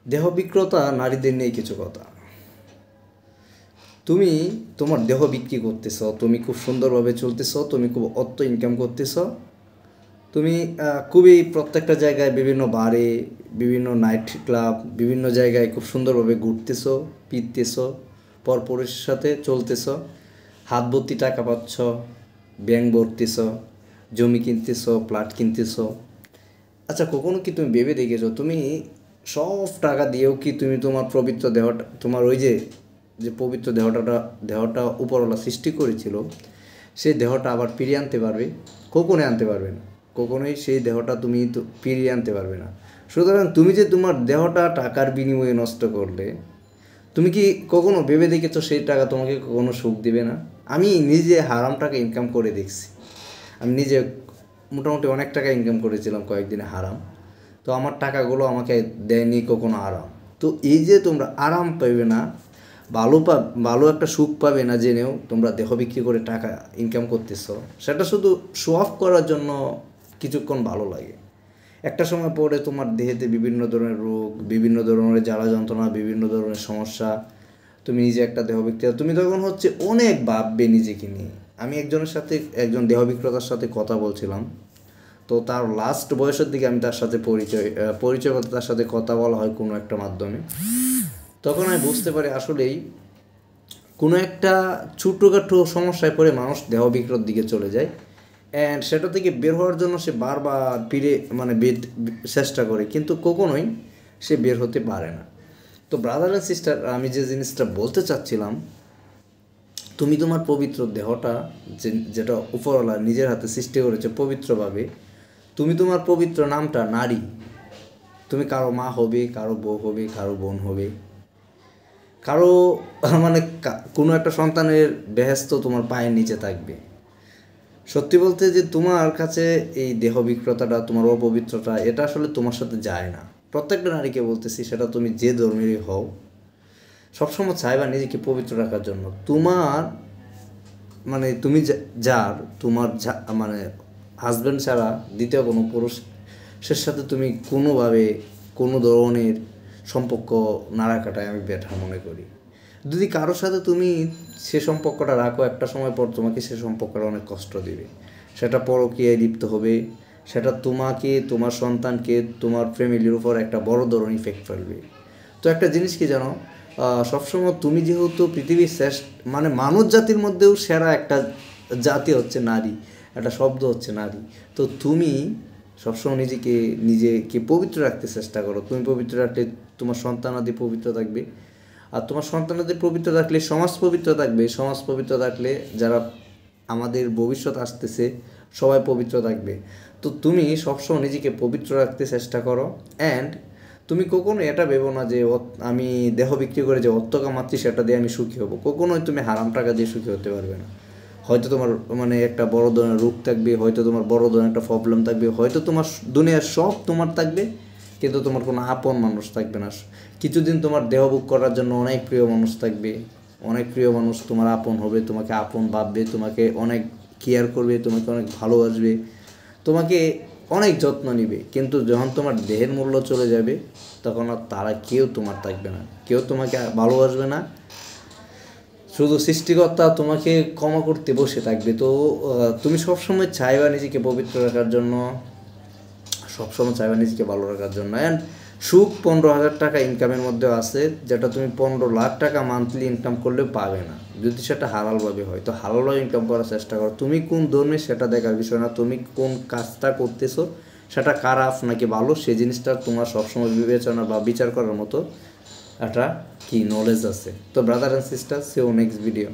দেহ বিক্রেতা নারীদের নিয়ে কিছু কথা। তুমি তোমার দেহ বিক্রি করতেছ, তুমি খুব সুন্দরভাবে চলতেছ, তুমি খুব অর্থ ইনকাম করতেছ, তুমি খুবই প্রত্যেকটা জায়গায় বিভিন্ন বারে, বিভিন্ন নাইট ক্লাব, বিভিন্ন জায়গায় খুব সুন্দরভাবে ঘুরতেছ, ফিরতেছ, পরপুরুষের সাথে চলতেছ, হাত ভর্তি টাকা পাচ্ছ, ব্যাংক ভরতেছ, জমি কিনতেছ, প্লট কিনতেছ। আচ্ছা, কখনো কি তুমি ভেবে দেখেছো তুমি সব টাকা দিয়েও কি তুমি তোমার পবিত্র দেহটা, তোমার ওই যে যে পবিত্র দেহটা উপরওয়ালা সৃষ্টি করেছিল, সেই দেহটা আবার ফিরিয়ে আনতে পারবে? কখনোই আনতে পারবে না। কখনোই সেই দেহটা তুমি তো ফিরিয়ে আনতে পারবে না। সুতরাং তুমি যে তোমার দেহটা টাকার বিনিময়ে নষ্ট করলে, তুমি কি কখনো ভেবে দেখেছো সেই টাকা তোমাকে কখনো সুখ দিবে না? আমি নিজে হারাম টাকা ইনকাম করে দেখছি। আমি নিজে মোটামুটি অনেক টাকা ইনকাম করেছিলাম কয়েকদিনে হারাম। তো আমার টাকাগুলো আমাকে দেয়নি কখনো আরাম। তো এই যে তোমরা আরাম পাবে না, ভালো একটা সুখ পাবে না জেনেও তোমরা দেহ বিক্রি করে টাকা ইনকাম করতেছ, সেটা শুধু শো অফ করার জন্য কিছুক্ষণ ভালো লাগে। একটা সময় পরে তোমার দেহেতে বিভিন্ন ধরনের রোগ, বিভিন্ন ধরনের জ্বালা যন্ত্রণা, বিভিন্ন ধরনের সমস্যা, তুমি নিজে একটা দেহ বিক্রেতা, তুমি তখন হচ্ছে অনেক ভাববে নিজেকে নিয়ে। আমি একজন দেহ বিক্রেতার সাথে কথা বলছিলাম। তো তার লাস্ট বয়সের দিকে আমি তার সাথে পরিচয় বলতে তার সাথে কথা বলা হয় কোনো একটা মাধ্যমে। তখন আমি বুঝতে পারি আসলেই কোনো একটা ছোটোখাটো সমস্যায় পড়ে মানুষ দেহ বিক্রয়ের দিকে চলে যায়, অ্যান্ড সেটা থেকে বের হওয়ার জন্য সে বারবার চেষ্টা করে, কিন্তু কখনোই সে বের হতে পারে না। তো ব্রাদার অ্যান্ড সিস্টার, আমি যে জিনিসটা বলতে চাচ্ছিলাম, তুমি তোমার পবিত্র দেহটা, যেটা উপরওয়ালা নিজের হাতে সৃষ্টি করেছে পবিত্রভাবে, তুমি তোমার পবিত্র নামটা নারী। তুমি কারো মা হবে, কারো বউ হবে, কারো বোন হবে, কারো মানে কোনো একটা সন্তানের বেহেস্ত তোমার পায়ের নিচে থাকবে। সত্যি বলতে যে তোমার কাছে এই দেহ বিক্রতাটা, তোমার অপবিত্রতা, এটা আসলে তোমার সাথে যায় না। প্রত্যেকটা নারীকে বলতেছি, সেটা তুমি যে ধর্মেরই হও, সবসময় চাইবা নিজেকে পবিত্র রাখার জন্য। তোমার মানে তুমি যার তোমার মানে হাজব্যান্ড ছাড়া দ্বিতীয় কোনো পুরুষের সাথে তুমি কোনোভাবে কোনো ধরনের সম্পর্ক না রাখাটাই আমি বেটার মনে করি। যদি কারোর সাথে তুমি সে সম্পর্কটা রাখো, একটা সময় পর তোমাকে সে সম্পর্কটা অনেক কষ্ট দিবে। সেটা পরকীয়ায় লিপ্ত হবে, সেটা তোমাকে, তোমার সন্তানকে, তোমার ফ্যামিলির উপর একটা বড় ধরনের ইফেক্ট ফেলবে। তো একটা জিনিস কি জানো, সবসময় তুমি যেহেতু পৃথিবীর শ্রেষ্ঠ, মানে মানব জাতির মধ্যেও সেরা একটা জাতি হচ্ছে নারী, একটা শব্দ হচ্ছে নারী। তো তুমি সবসময় নিজেকে পবিত্র রাখতে চেষ্টা করো। তুমি পবিত্র রাখলে তোমার সন্তানাদি পবিত্র থাকবে, আর তোমার সন্তানাদি পবিত্র থাকলে সমাজ পবিত্র থাকবে, সমাজ পবিত্র থাকলে যারা আমাদের ভবিষ্যৎ আসতেছে সবাই পবিত্র থাকবে। তো তুমি সবসময় নিজেকে পবিত্র রাখতে চেষ্টা করো। অ্যান্ড তুমি কখনো এটা ভেবো না যে আমি দেহ বিক্রি করে যে অর্থ কামাচ্ছি সেটা দিয়ে আমি সুখী হব। কখনোই তুমি হারাম টাকা দিয়ে সুখী হতে পারবে না। হয়তো তোমার মানে একটা বড় ধরনের রোগ থাকবে, হয়তো তোমার বড় ধরনের একটা প্রবলেম থাকবে, হয়তো তোমার দুনিয়ার সব তোমার থাকবে, কিন্তু তোমার কোনো আপন মানুষ থাকবে না। কিছুদিন তোমার দেহ ভোগ করার জন্য অনেক প্রিয় মানুষ থাকবে, অনেক প্রিয় মানুষ তোমার আপন হবে, তোমাকে আপন ভাববে, তোমাকে অনেক কেয়ার করবে, তোমাকে অনেক ভালোবাসবে, তোমাকে অনেক যত্ন নিবে। কিন্তু যখন তোমার দেহের মূল্য চলে যাবে, তখন আর তারা কেউ তোমার থাকবে না, কেউ তোমাকে ভালোবাসবে না। শুধু সৃষ্টিকর্তা তোমাকে ক্ষমা করতে বসে থাকবে। তো তুমি সবসময় চাইবা নিজেকে পবিত্র রাখার জন্য, সবসময় চাইবা নিজেকে ভালো রাখার জন্য। অ্যান্ড সুখ 15,000 টাকা ইনকামের মধ্যেও আছে, যেটা তুমি 15 লাখ টাকা মান্থলি ইনকাম করলেও পাবে না, যদি সেটা হালালভাবে হয়। তো হালালভাবে ইনকাম করার চেষ্টা করো। তুমি কোন ধর্মে সেটা দেখার বিষয় না, তুমি কোন কাজটা করতেছো সেটা খারাপ নাকি ভালো, সেই জিনিসটা তোমার সবসময় বিবেচনা বা বিচার করার মতো একটা নলেজ আছে। তো brother and sister, see you next video.